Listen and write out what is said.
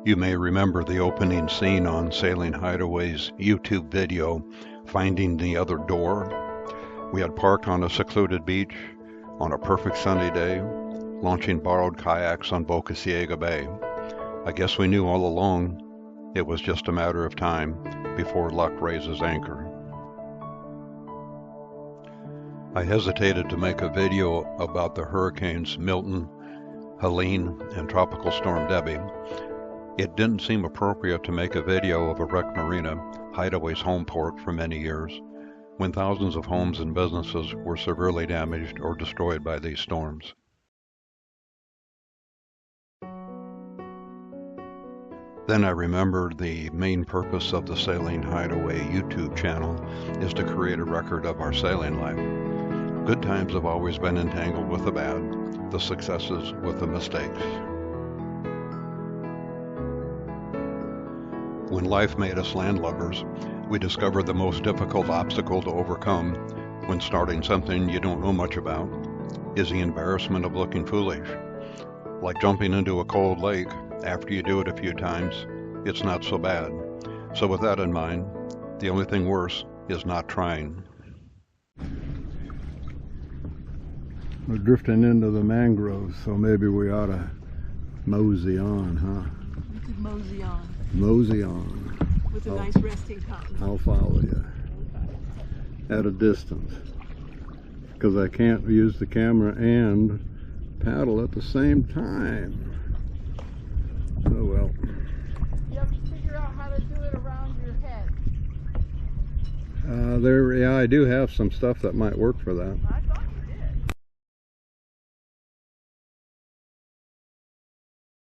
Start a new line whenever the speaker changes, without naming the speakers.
You may remember the opening scene on Sailing Hideaway's YouTube video, Finding the Other Door. We had parked on a secluded beach on a perfect sunny day, launching borrowed kayaks on Boca Ciega Bay. I guess we knew all along it was just a matter of time before luck raises anchor. I hesitated to make a video about the Hurricanes Milton, Helene, and Tropical Storm Debby. It didn't seem appropriate to make a video of a wrecked marina, Hideaway's home port for many years, when thousands of homes and businesses were severely damaged or destroyed by these storms. Then I remembered the main purpose of the Sailing Hideaway YouTube channel is to create a record of our sailing life. Good times have always been entangled with the bad, the successes with the mistakes. When life made us landlubbers, we discovered the most difficult obstacle to overcome when starting something you don't know much about is the embarrassment of looking foolish. Like jumping into a cold lake, after you do it a few times, it's not so bad. So with that in mind, the only thing worse is not trying.
We're drifting into the mangroves, so maybe we ought to mosey on, huh?
We could mosey on.
Mosey on.
With a nice resting cotton.
I'll follow you. At a distance. Because I can't use the camera and paddle at the same time. Oh well.
You have to figure out how to do it around your head.
Yeah, I do have some stuff that might work for that.